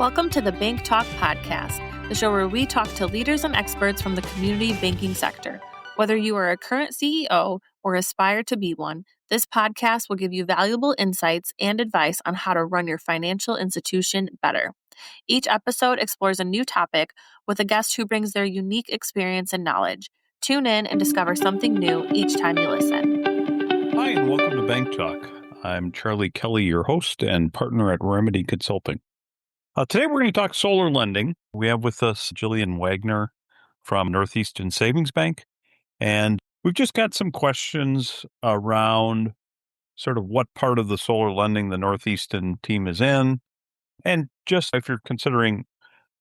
Welcome to the BankTalk podcast, the show where we talk to leaders and experts from the community banking sector. Whether you are a current CEO or aspire to be one, this podcast will give you valuable insights and advice on how to run your financial institution better. Each episode explores a new topic with a guest who brings their unique experience and knowledge. Tune in and discover something new each time you listen. Hi, and welcome to BankTalk. I'm Charlie Kelly, your host and partner at Remedy Consulting. Today we're going to talk solar lending. We have with us Jillian Wagner from Northeastern Savings Bank, and we've just got some questions around sort of what part of the solar lending the Northeastern team is in, and just if you're considering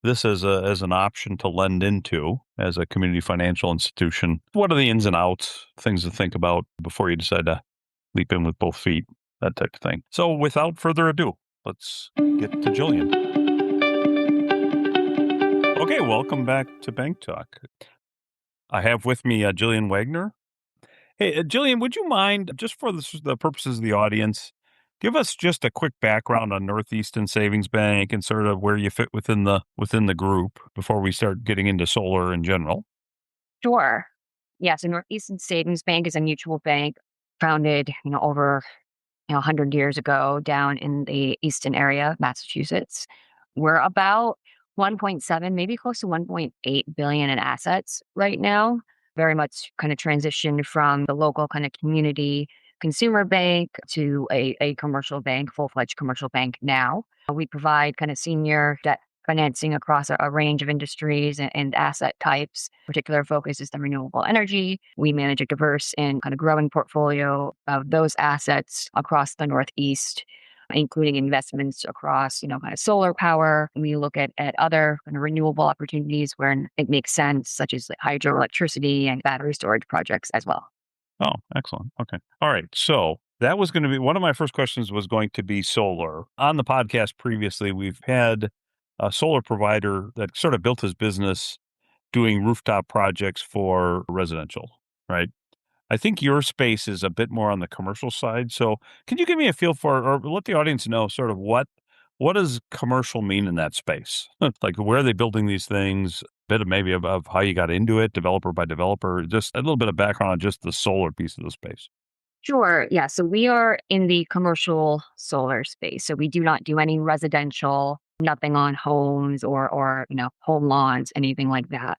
this as an option to lend into as a community financial institution, what are the ins and outs, things to think about before you decide to leap in with both feet, that type of thing. So without further ado, let's get to Jillian. Okay, welcome back to Bank Talk. I have with me Jillian Wagner. Hey, Jillian, would you mind, just for the purposes of the audience, give us just a quick background on Northeastern Savings Bank and sort of where you fit within the group before we start getting into solar in general? Sure. Yeah, so Northeastern Savings Bank is a mutual bank founded, over 100 years ago down in the Easton area of Massachusetts. We're about 1.7, maybe close to 1.8 billion in assets right now. Very much kind of transitioned from the local kind of community consumer bank to a commercial bank, full-fledged commercial bank now. We provide kind of senior debt financing across a range of industries and asset types. Particular focus is the renewable energy. We manage a diverse and kind of growing portfolio of those assets across the Northeast, including investments across, kind of solar power. We look at other kind of renewable opportunities where it makes sense, such as hydroelectricity and battery storage projects as well. Oh, excellent. Okay. All right. So that was going to be one of my first questions was going to be solar. On the podcast previously, we've had a solar provider that sort of built his business doing rooftop projects for residential, right? I think your space is a bit more on the commercial side. So can you give me a feel for, or let the audience know sort of what does commercial mean in that space? Like where are they building these things? A bit of maybe of how you got into it, developer by developer, just a little bit of background on just the solar piece of the space. Sure. Yeah. So we are in the commercial solar space. So we do not do any residential, nothing on homes or home lawns, anything like that.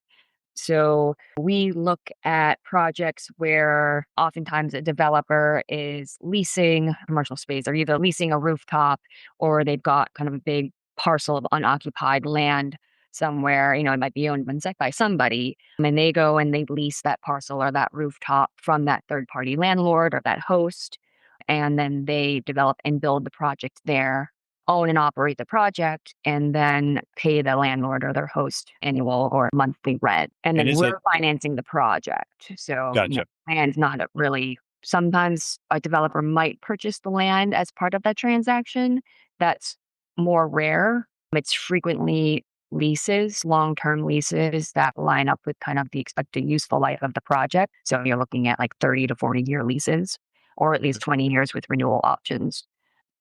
So we look at projects where oftentimes a developer is leasing commercial space. They're either leasing a rooftop or they've got kind of a big parcel of unoccupied land somewhere. It might be owned by somebody, and they go and they lease that parcel or that rooftop from that third party landlord or that host. And then they develop and build the project there, own and operate the project, and then pay the landlord or their host annual or monthly rent. And then we're financing the project. So Gotcha. land's not really, sometimes a developer might purchase the land as part of that transaction. That's more rare. It's frequently leases, long-term leases that line up with kind of the expected useful life of the project. So you're looking at like 30 to 40-year leases, or at least 20 years with renewal options.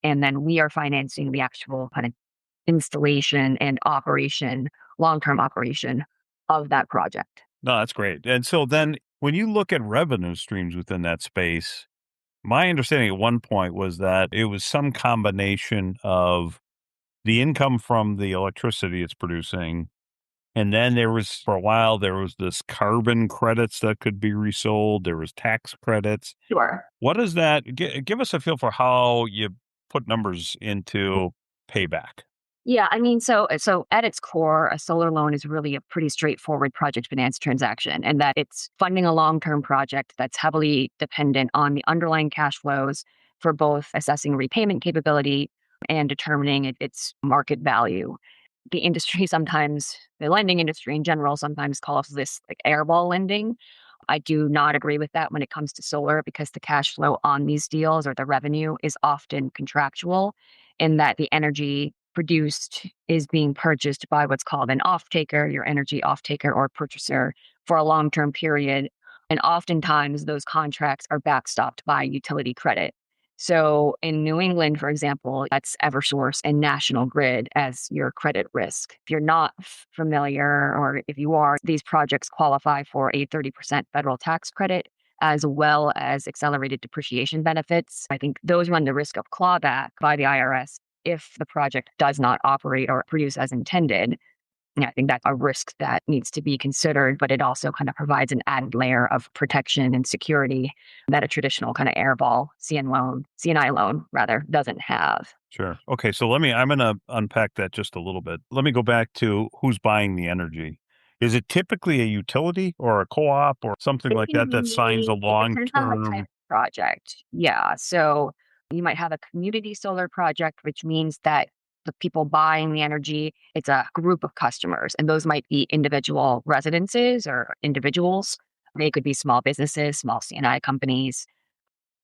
And then we are financing the actual kind of installation and operation, long-term operation of that project. No, that's great. And so then when you look at revenue streams within that space, my understanding at one point was that it was some combination of the income from the electricity it's producing. And then for a while, there was this carbon credits that could be resold. There was tax credits. Sure. What is that? Give us a feel for how you put numbers into payback. Yeah, so at its core, a solar loan is really a pretty straightforward project finance transaction, and that it's funding a long-term project that's heavily dependent on the underlying cash flows for both assessing repayment capability and determining its market value. The industry sometimes, the lending industry in general, sometimes calls this like airball lending. I do not agree with that when it comes to solar, because the cash flow on these deals or the revenue is often contractual, in that the energy produced is being purchased by what's called an off-taker, your energy off-taker or purchaser, for a long-term period. And oftentimes those contracts are backstopped by utility credit. So in New England, for example, that's Eversource and National Grid as your credit risk. If you're not familiar, or if you are, these projects qualify for a 30% federal tax credit as well as accelerated depreciation benefits. I think those run the risk of clawback by the IRS if the project does not operate or produce as intended. Yeah, I think that's a risk that needs to be considered, but it also kind of provides an added layer of protection and security that a traditional kind of airball CNI loan rather doesn't have. Sure. Okay. So I'm going to unpack that just a little bit. Let me go back to who's buying the energy. Is it typically a utility or a co-op or something like that that signs a It depends on the type long-term? of project. Yeah. So you might have a community solar project, which means that the people buying the energy, it's a group of customers, and those might be individual residences or individuals. They could be small businesses, small CNI companies.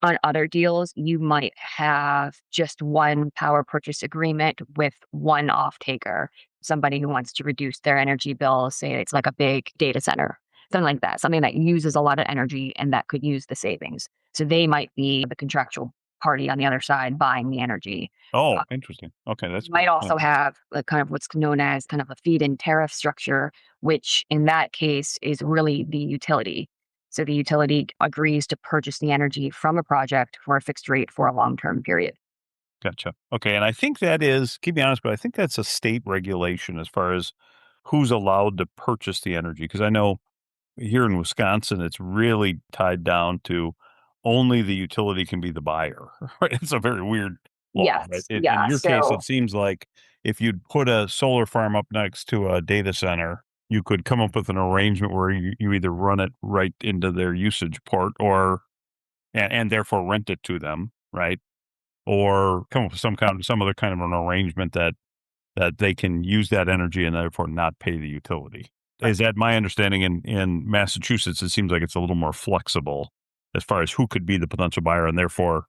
On other deals, you might have just one power purchase agreement with one off-taker, somebody who wants to reduce their energy bill, say it's like a big data center, something like that, something that uses a lot of energy and that could use the savings. So they might be the contractual party on the other side buying the energy. Oh, interesting. Okay. That's You might cool. Yeah. also have kind of what's known as kind of a feed-in tariff structure, which in that case is really the utility. So the utility agrees to purchase the energy from a project for a fixed rate for a long-term period. Gotcha. Okay. And I think that is, keep me honest, but I think that's a state regulation as far as who's allowed to purchase the energy. Because I know here in Wisconsin, it's really tied down to only the utility can be the buyer. Right? It's a very weird law. Right? Yes. In Yeah. your case, So it seems like if you'd put a solar farm up next to a data center, you could come up with an arrangement where you either run it right into their usage port or and therefore rent it to them, right? Or come up with some other kind of an arrangement that they can use that energy and therefore not pay the utility. Is that my understanding? In Massachusetts, it seems like it's a little more flexible as far as who could be the potential buyer and therefore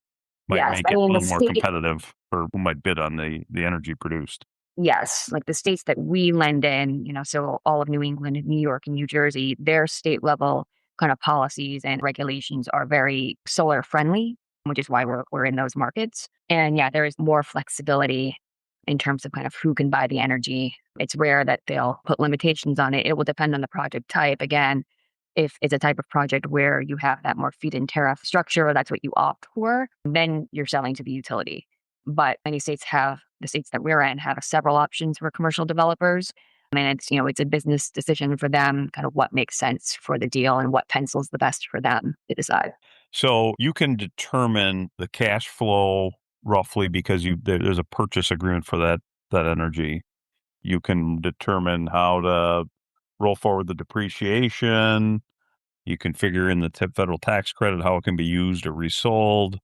might yes, make I it a mean the little more state. competitive for who might bid on the energy produced. Yes, like the states that we lend in, so all of New England and New York and New Jersey, their state level kind of policies and regulations are very solar friendly, which is why we're in those markets. And yeah, there is more flexibility in terms of kind of who can buy the energy. It's rare that they'll put limitations on it. It will depend on the project type. Again, if it's a type of project where you have that more feed-in tariff structure, that's what you opt for, then you're selling to the utility. But many states have the states that we're in have several options for commercial developers. And it's a business decision for them, kind of what makes sense for the deal and what pencils the best for them to decide. So you can determine the cash flow roughly because there's a purchase agreement for that energy. You can determine how to roll forward the depreciation. You can figure in the federal tax credit, how it can be used or resold.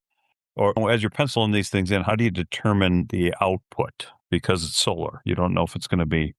Or as you're penciling these things in, how do you determine the output? Because it's solar. You don't know if it's going to be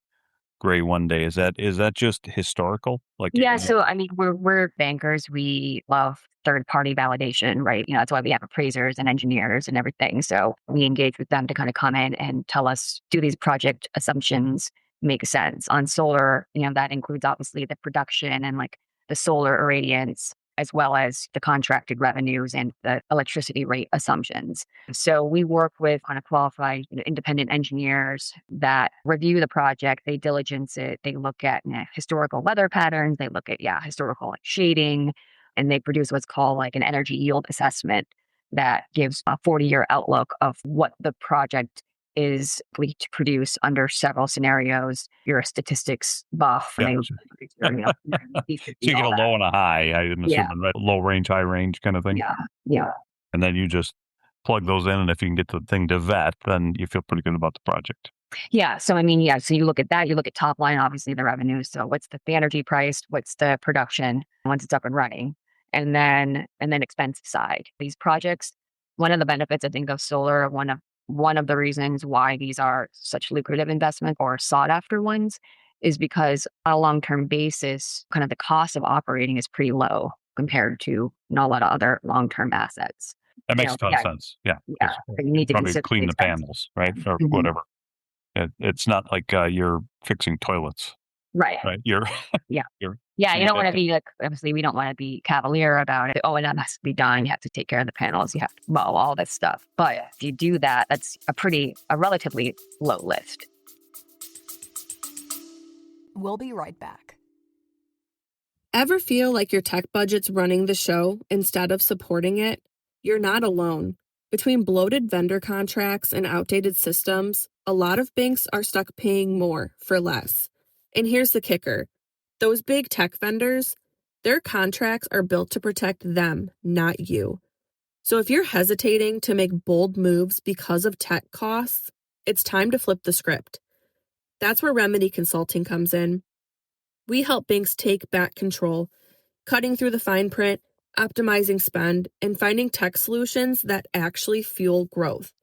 gray one day. Is that just historical? Like, Yeah, so I mean, we're bankers. We love third party validation, right? That's why we have appraisers and engineers and everything. So we engage with them to kind of come in and tell us, do these project assumptions make sense on solar? That includes obviously the production and like the solar irradiance, as well as the contracted revenues and the electricity rate assumptions. So we work with kind of qualified independent engineers that review the project, they diligence it, they look at historical weather patterns, they look at historical like, shading, and they produce what's called like an energy yield assessment that gives a 40-year outlook of what the project is going to produce under several scenarios. You're a statistics buff, and yeah. they Sure. So you get all a that. low and a high, I'm Yeah, assuming, right? Low range, high range kind of thing. yeah, yeah. And then you just plug those in, and if you can get the thing to vet, then you feel pretty good about the project. Yeah. So I mean, yeah. So you look at that, you look at top line, obviously the revenue. So what's the energy price? What's the production once it's up and running? And then expense side. These projects, one of the benefits I think of solar, one of the reasons why these are such lucrative investment or sought after ones is because on a long-term basis, kind of the cost of operating is pretty low compared to a lot of other long-term assets. That makes a ton of Yeah, sense. Yeah, yeah. because But you you need to probably consider the clean the expense. panels, right, or Mhm. whatever. It's not like you're fixing toilets. Right. right? Yeah. You're Yeah, you you don't got wanna to, be, like, obviously, we don't wanna be cavalier about it. "Oh, and that has to be done. You have to take care of the panels. You have to mow, all this stuff." But if you do that, that's a relatively low list. We'll be right back. Ever feel like your tech budget's running the show instead of supporting it? You're not alone. Between bloated vendor contracts and outdated systems, a lot of banks are stuck paying more for less. And here's the kicker. Those big tech vendors, their contracts are built to protect them, not you. So if you're hesitating to make bold moves because of tech costs, it's time to flip the script. That's where Remedy Consulting comes in. We help banks take back control, cutting through the fine print, optimizing spend, and finding tech solutions that actually fuel growth.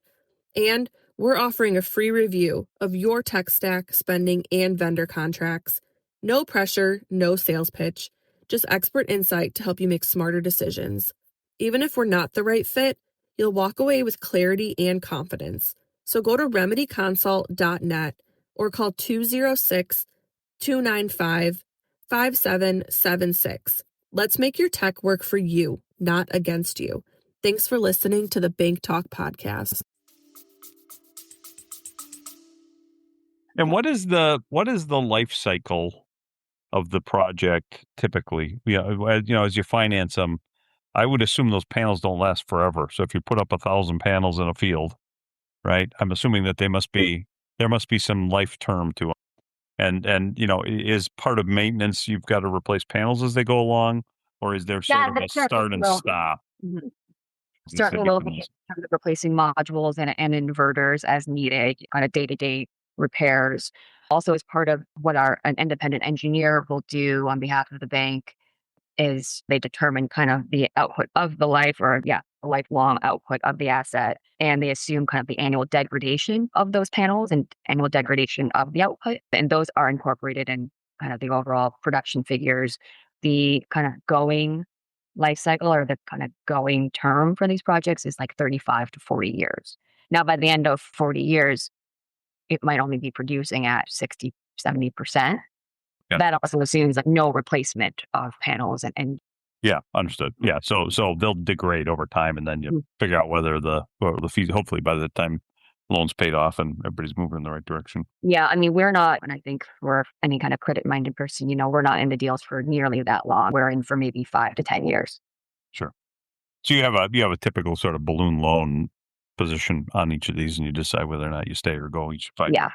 And we're offering a free review of your tech stack, spending, and vendor contracts. No pressure, no sales pitch, just expert insight to help you make smarter decisions. Even if we're not the right fit, you'll walk away with clarity and confidence. So go to remedyconsult.net or call 206-295-5776. Let's make your tech work for you, not against you. Thanks for listening to the BankTalk podcast. and what is the life cycle of the project typically? As you finance them, I would assume those panels don't last forever. So if you put up 1,000 panels in a field, right? I'm assuming that there must be some life term to them. And is part of maintenance you've got to replace panels as they go along, or is there sort Yeah, of a that's certainly start and low. stop? Mhm. As they Certainly low become in terms of replacing modules and inverters as needed, kind of day-to-day repairs. Also, as part of what an independent engineer will do on behalf of the bank is they determine kind of the output of the life or the lifelong output of the asset. And they assume kind of the annual degradation of those panels and annual degradation of the output. And those are incorporated in kind of the overall production figures. The kind of going life cycle or the kind of going term for these projects is like 35 to 40 years. Now, by the end of 40 years, it might only be producing at 60, 70%. Yeah. That also assumes like no replacement of panels and Yeah, understood. Yeah, so they'll degrade over time, and then you figure out whether the fees. Hopefully, by the time loans paid off and everybody's moving in the right direction. yeah, I mean, we're not, and I think for any kind of credit minded person, we're not in the deals for nearly that long. We're in for maybe 5 to 10 years. Sure. So you have a typical sort of balloon loan position on each of these, and you decide whether or not you stay or go each 5 years. Yeah.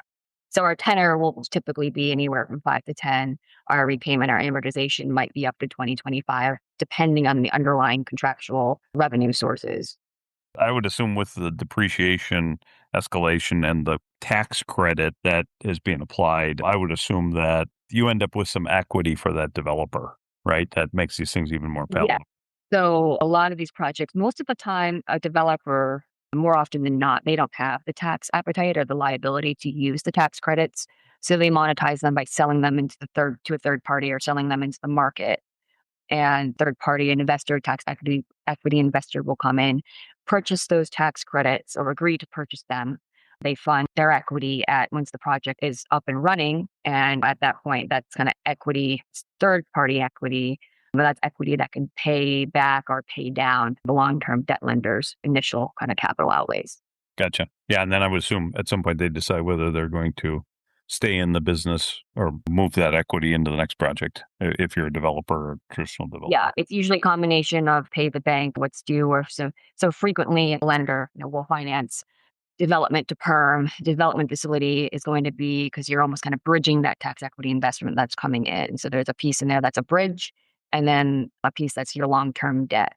So our tenor will typically be anywhere from 5 to 10. Our repayment, our amortization might be up to 2025, depending on the underlying contractual revenue sources. I would assume with the depreciation escalation and the tax credit that is being applied, I would assume that you end up with some equity for that developer, right? That makes these things even more Yeah. palatable. So a lot of these projects, most of the time, a developer, more often than not, they don't have the tax appetite or the liability to use the tax credits. So they monetize them by selling them to a third party or selling them into the market. And third party investor, tax equity investor will come in, purchase those tax credits or agree to purchase them. They fund their equity at once the project is up and running. And at that point, that's kind of equity, third party equity. But that's equity that can pay back or pay down the long term debt lender's initial kind of capital outlays. Gotcha. Yeah, and then I would assume at some point they decide whether they're going to stay in the business or move that equity into the next project if you're a developer or a traditional developer. Yeah, it's usually a combination of pay the bank what's due, or so frequently a lender will finance development to perm. Development facility is going to be because you're almost kind of bridging that tax equity investment that's coming in. So there's a piece in there that's a bridge, and then a piece that's your long term debt.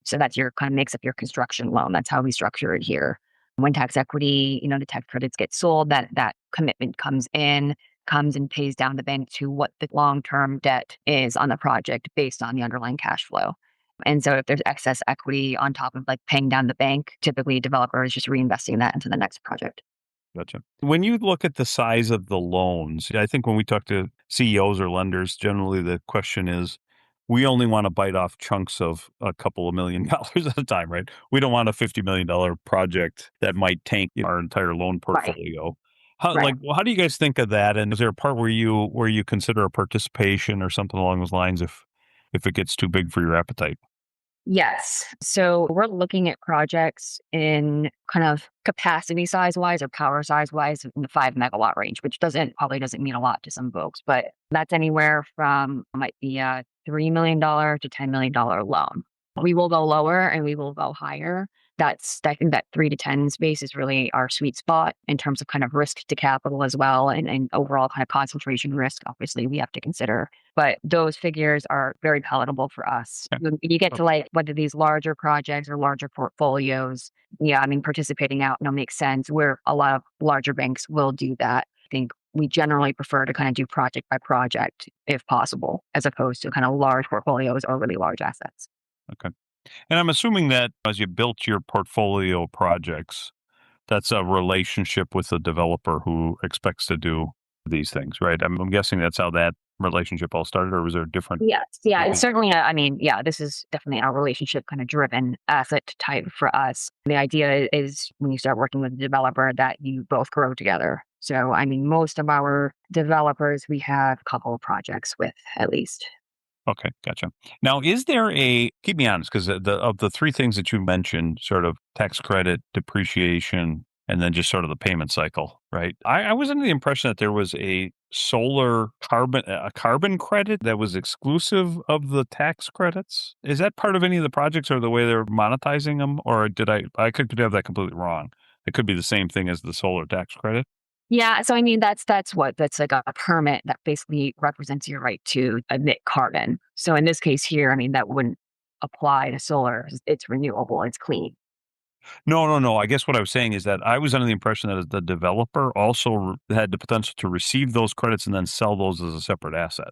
So that's your kind of makes up your construction loan. That's how we structure it here. When tax equity, the tax credits get sold, that commitment comes and pays down the bank to what the long-term debt is on the project based on the underlying cash flow. And so if there's excess equity on top of like paying down the bank, typically a developer is just reinvesting that into the next project. Gotcha. When you look at the size of the loans, I think when we talk to CEOs or lenders, generally the question is, we only want to bite off chunks of a couple of $1 million at a time, right? We don't want a $50 million project that might tank our entire loan Right. portfolio. Right. How do you guys think of that? And is there a part where you consider a participation or something along those lines if it gets too big for your appetite? Yes. So we're looking at projects in kind of capacity size wise or power size wise in the 5 megawatt range, which probably doesn't mean a lot to some folks, but that's anywhere from might be a $3 million to $10 million loan. We will go lower and we will go higher. I think that 3 to 10 space is really our sweet spot in terms of kind of risk to capital as well and overall kind of concentration risk. Obviously, we have to consider, but those figures are very palatable for us. Yeah. When you get to like whether these larger projects or larger portfolios, yeah, I mean, participating out, makes sense where a lot of larger banks will do that. I think we generally prefer to kind of do project by project if possible, as opposed to kind of large portfolios or really large assets. Okay. And I'm assuming that as you built your portfolio projects, that's a relationship with the developer who expects to do these things, right? I'm guessing that's how that relationship all started, or was there a different? Yes. Yeah. It's Mhm. certainly, I mean, yeah, this is definitely a relationship kind of driven asset type for us. The idea is when you start working with a developer that you both grow together. So, I mean, most of our developers, we have a couple of projects with at least. Okay, gotcha. Now, is there keep me honest, because of the three things that you mentioned, sort of tax credit, depreciation, and then just sort of the payment cycle, right? I was under the impression that there was a carbon credit that was exclusive of the tax credits. Is that part of any of the projects or the way they're monetizing them? Or I could have that completely wrong. It could be the same thing as the solar tax credit. Yeah, so I mean that's like a permit that basically represents your right to emit carbon. So in this case here, I mean that wouldn't apply to solar. It's renewable, it's clean. No, no, no. I guess what I was saying is that I was under the impression that the developer also had the potential to receive those credits and then sell those as a separate asset,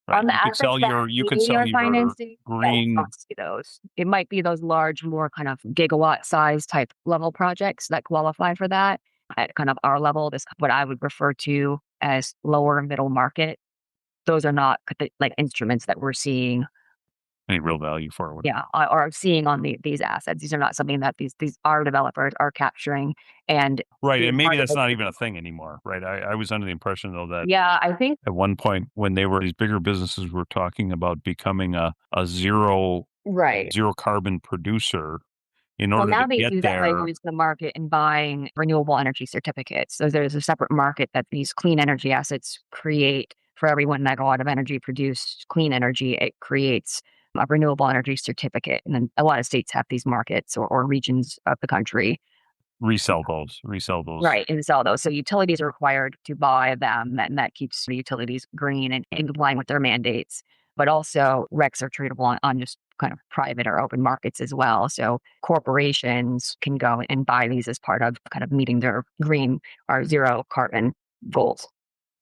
right? On the assets that You could we sell are your financing, yeah, you green. don't see those. It might be those large, more kind of gigawatt size type level projects that qualify for that. At kind of our level, this what I would refer to as lower middle market. Those are not like instruments that we're seeing, Any real value for it. yeah, or seeing on these assets. These are not something that these our developers are capturing and Right. being And maybe part of that's it. not even a thing anymore, right? I was under the impression, though, that Yeah, I think at one point when these bigger businesses were talking about becoming a right. zero carbon producer in Well, order to now they get do that by there. going to the market and buying renewable energy certificates. So there's a separate market that these clean energy assets create for every 1 megawatt of energy produced clean energy. It creates a renewable energy certificate. And then a lot of states have these markets or regions of the country. Resell those. Right. And sell those. So utilities are required to buy them, and that keeps the utilities green and complying with their mandates. But also, RECs are tradable on just kind of private or open markets as well. So corporations can go and buy these as part of kind of meeting their green or zero carbon goals.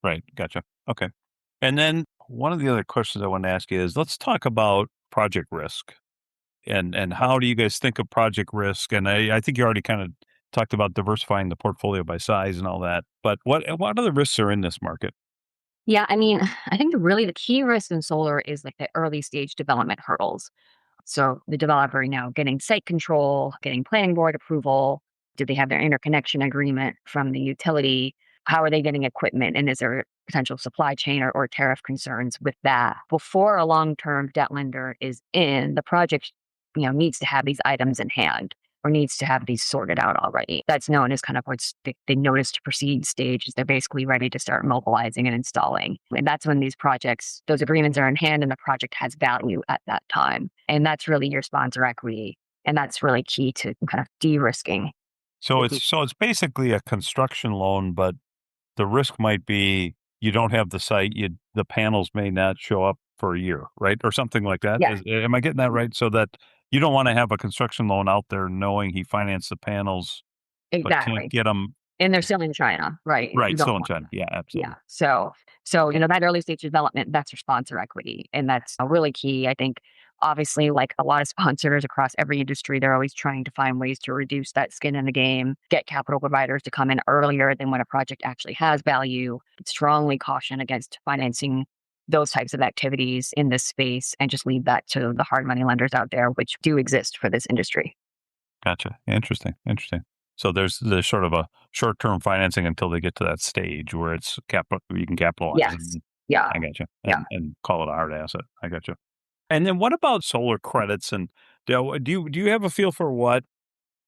Right. Gotcha. Okay. And then one of the other questions I want to ask you is let's talk about project risk and how do you guys think of project risk? And I think you already kind of talked about diversifying the portfolio by size and all that. But what other risks are in this market? Yeah, I mean, I think really the key risk in solar is like the early stage development hurdles. So the developer now getting site control, getting planning board approval. Do they have their interconnection agreement from the utility? How are they getting equipment? And is there potential supply chain or tariff concerns with that? Before a long-term debt lender is in, the project, needs to have these items in hand or needs to have these sorted out already. That's known as kind of what's the notice to proceed stage is they're basically ready to start mobilizing and installing. And that's when those agreements are in hand and the project has value at that time. And that's really your sponsor equity. And that's really key to kind of de-risking. So it's basically a construction loan, but the risk might be you don't have the site, the panels may not show up for a year, right? Or something like that. Yeah, Am I getting that right? So that you don't want to have a construction loan out there knowing he financed the panels but can't exactly. get them And they're still in China, right? You right. don't Still in want China. Yeah, Yeah. absolutely. So that early stage development, that's your sponsor equity. And that's really key. I think obviously like a lot of sponsors across every industry, they're always trying to find ways to reduce that skin in the game, get capital providers to come in earlier than when a project actually has value. Strongly caution against financing those types of activities in this space and just leave that to the hard money lenders out there, which do exist for this industry. Gotcha. Interesting. Interesting. So there's sort of a short-term financing until they get to that stage where it's you can capitalize. Yes. Yeah. I got you. Yeah. And call it a hard asset. I got you. And then what about solar credits? And do you have a feel for what?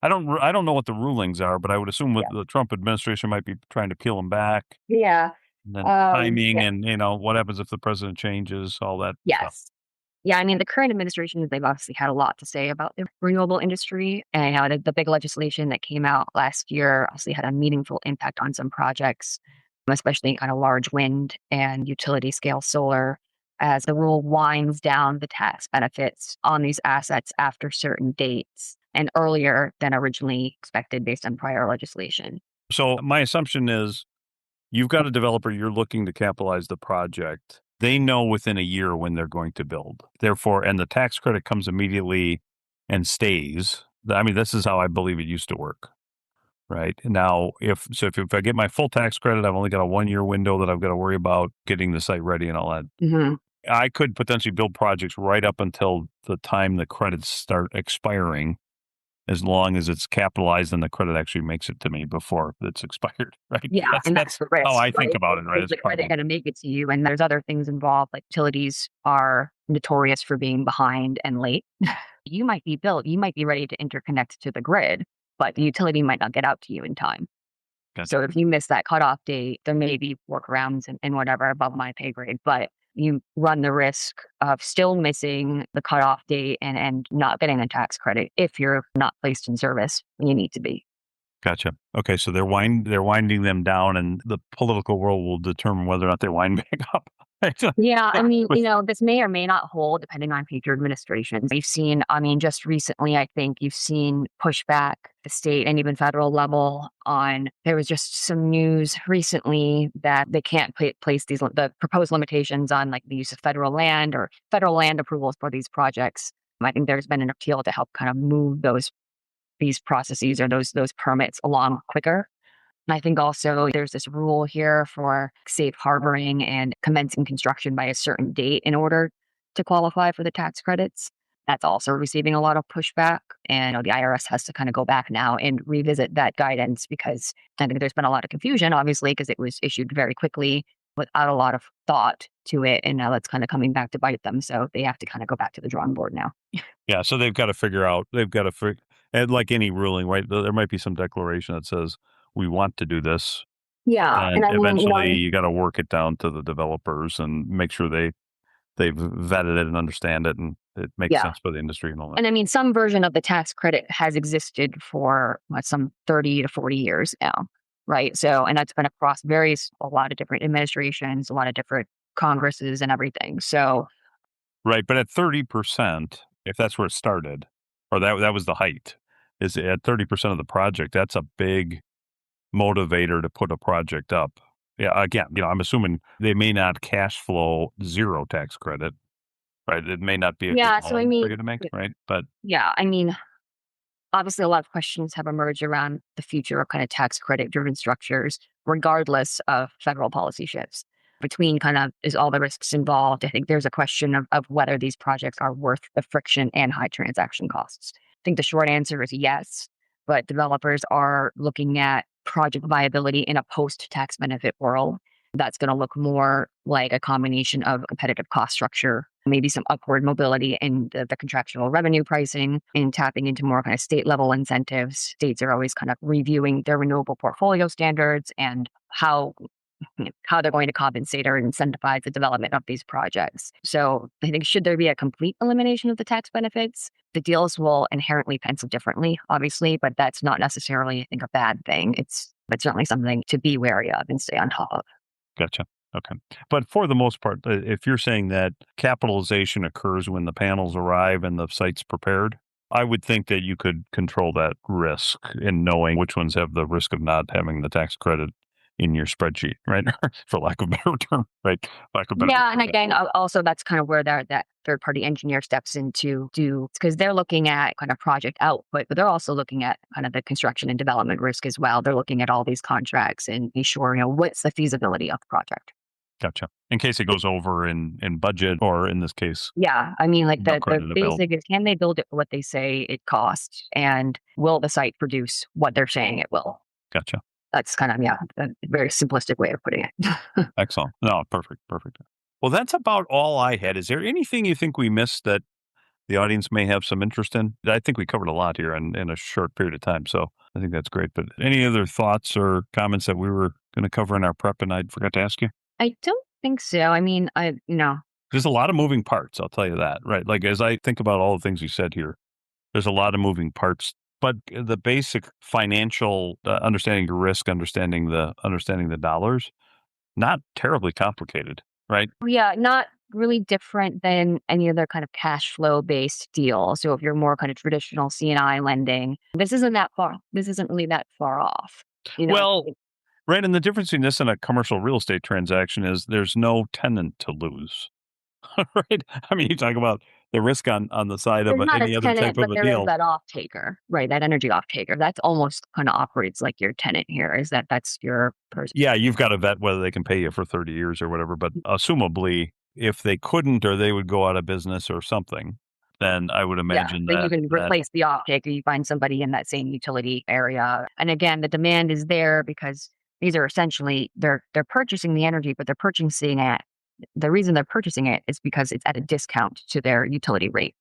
I don't know what the rulings are, but I would assume what Yeah. the Trump administration might be trying to peel them back. Yeah. And then timing Yeah. and what happens if the president changes, all that stuff. Yes. Yeah, I mean, the current administration, they've obviously had a lot to say about the renewable industry. And the big legislation that came out last year obviously had a meaningful impact on some projects, especially kind of large wind and utility scale solar, as the rule winds down the tax benefits on these assets after certain dates and earlier than originally expected based on prior legislation. So my assumption is you've got a developer, you're looking to capitalize the project. They know within a year when they're going to build. Therefore, and the tax credit comes immediately and stays. I mean, this is how I believe it used to work. Right now, if I get my full tax credit, I've only got a 1-year window that I've got to worry about getting the site ready and all that. Mm-hmm. I could potentially build projects right up until the time the credits start expiring, as long as it's capitalized and the credit actually makes it to me before it's expired, right? Yeah, and that's the risk. how I think right? about it, right? Is the credit going to make it to you? And there's other things involved, like utilities are notorious for being behind and late. You might be ready to interconnect to the grid, but the utility might not get out to you in time. Gotcha. So if you miss that cutoff date, there may be workarounds and whatever above my pay grade, but you run the risk of still missing the cutoff date and not getting the tax credit if you're not placed in service when you need to be. Gotcha. Okay, so they're winding them down, and the political world will determine whether or not they wind back up. Yeah, I mean, this may or may not hold depending on future administrations. You've seen, just recently, I think you've seen pushback at the state and even federal level on, there was just some news recently that they can't place the proposed limitations on like the use of federal land or federal land approvals for these projects. I think there's been an appeal to help kind of move these processes or those permits along quicker. And I think also there's this rule here for safe harboring and commencing construction by a certain date in order to qualify for the tax credits. That's also receiving a lot of pushback. And the IRS has to kind of go back now and revisit that guidance because I think there's been a lot of confusion, obviously, because it was issued very quickly without a lot of thought to it. And now that's kind of coming back to bite them. So they have to kind of go back to the drawing board now. Yeah, so they've got to figure out, and like any ruling, right? There might be some declaration that says, we want to do this. Yeah. And eventually you got to work it down to the developers and make sure they've vetted it and understand it and it makes sense for the industry and all that. And some version of the tax credit has existed for some 30 to 40 years now, right? So, and that's been across a lot of different administrations, a lot of different Congresses and everything. So, right. But at 30%, if that's where it started, or that was the height, is at 30% of the project, that's a big motivator to put a project up. Yeah, again, I'm assuming they may not cash flow zero tax credit, right? It may not be a good loan for you to make, right? But yeah, obviously a lot of questions have emerged around the future of kind of tax credit driven structures, regardless of federal policy shifts. Between kind of is all the risks involved, I think there's a question of whether these projects are worth the friction and high transaction costs. I think the short answer is yes, but developers are looking at project viability in a post-tax benefit world. That's going to look more like a combination of competitive cost structure, maybe some upward mobility in the contractual revenue pricing and tapping into more kind of state level incentives. States are always kind of reviewing their renewable portfolio standards and how they're going to compensate or incentivize the development of these projects. So I think should there be a complete elimination of the tax benefits, the deals will inherently pencil differently, obviously, but that's not necessarily, I think, a bad thing. It's certainly something to be wary of and stay on top of. Gotcha. Okay. But for the most part, if you're saying that capitalization occurs when the panels arrive and the site's prepared, I would think that you could control that risk in knowing which ones have the risk of not having the tax credit in your spreadsheet, right? For lack of a better term, right? And again, also that's kind of where that third-party engineer steps in to do, because they're looking at kind of project output, but they're also looking at kind of the construction and development risk as well. They're looking at all these contracts and be sure, what's the feasibility of the project. Gotcha. In case it goes over in budget, or in this case, Yeah. I mean, like the credit to build. basic is, can they build it for what they say it costs? And will the site produce what they're saying it will? Gotcha. That's kind of, a very simplistic way of putting it. Excellent. No, perfect. Well, that's about all I had. Is there anything you think we missed that the audience may have some interest in? I think we covered a lot here in a short period of time, so I think that's great. But any other thoughts or comments that we were going to cover in our prep and I forgot to ask you? I don't think so. I mean, There's a lot of moving parts, I'll tell you that, right? Like, as I think about all the things you said here, there's a lot of moving parts, but the basic financial understanding your risk, understanding the dollars, not terribly complicated, right? yeah, not really different than any other kind of cash flow based deal. So if you're more kind of traditional C&I lending, this isn't really that far off. Well, right. And the difference between this and a commercial real estate transaction is there's no tenant to lose, right? I mean, you talk about the risk on the side of there's not a any other tenant, type of but a there is deal. that off taker, right? That energy off taker. That's almost kind of operates like your tenant here. That's your person? Yeah, you've got to vet whether they can pay you for 30 years or whatever. But assumably, if they couldn't or they would go out of business or something, then I would imagine Then you that can replace the off taker. You find somebody in that same utility area. And again, the demand is there because these are essentially they're purchasing the energy, but they're purchasing it. The reason they're purchasing it is because it's at a discount to their utility rate.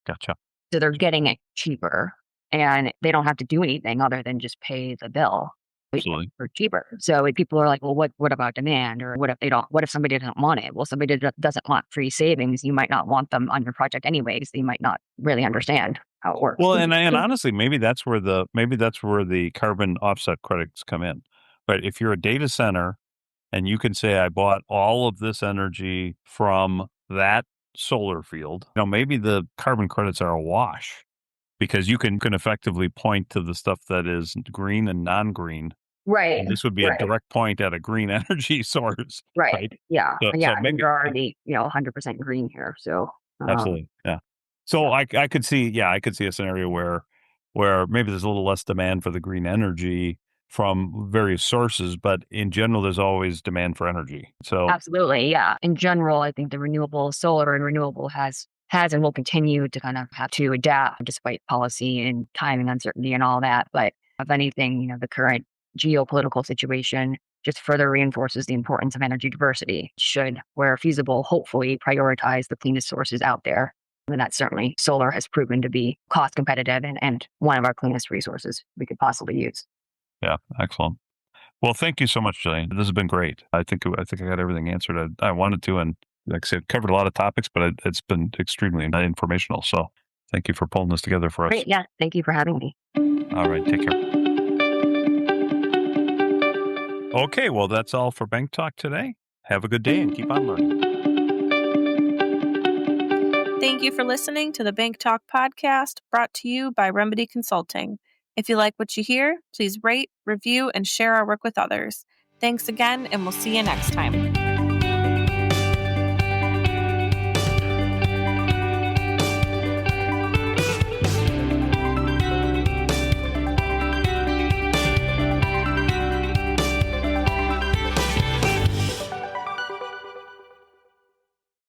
Gotcha. So they're getting it cheaper and they don't have to do anything other than just pay the bill Absolutely. for cheaper. So people are like, well, what about demand? Or what if somebody doesn't want it? Well, somebody doesn't want free savings. You might not want them on your project anyways. You might not really understand how it works. Well, and honestly, maybe that's where the carbon offset credits come in. But if you're a data center and you can say, I bought all of this energy from that solar field, maybe the carbon credits are a wash because you can effectively point to the stuff that is green and non-green. Right. And this would be a direct point at a green energy source. Right. Yeah. So I mean, maybe you're already, 100% green here. So, absolutely. Yeah. So I could see a scenario where maybe there's a little less demand for the green energy from various sources, but in general, there's always demand for energy. So absolutely. Yeah. In general, I think the renewable solar and renewable has and will continue to kind of have to adapt despite policy and timing uncertainty and all that. But if anything, the current geopolitical situation just further reinforces the importance of energy diversity. Should, where feasible, hopefully prioritize the cleanest sources out there. And that certainly solar has proven to be cost competitive and one of our cleanest resources we could possibly use. yeah, excellent. Well, thank you so much, Jillian. This has been great. I think I got everything answered I wanted to, and like I said, covered a lot of topics, but it's been extremely informational. So thank you for pulling this together for us. Great. Yeah. Thank you for having me. All right. Take care. Okay. Well, that's all for Bank Talk today. Have a good day and keep on learning. Thank you for listening to the Bank Talk podcast brought to you by Remedy Consulting. If you like what you hear, please rate, review, and share our work with others. Thanks again, and we'll see you next time.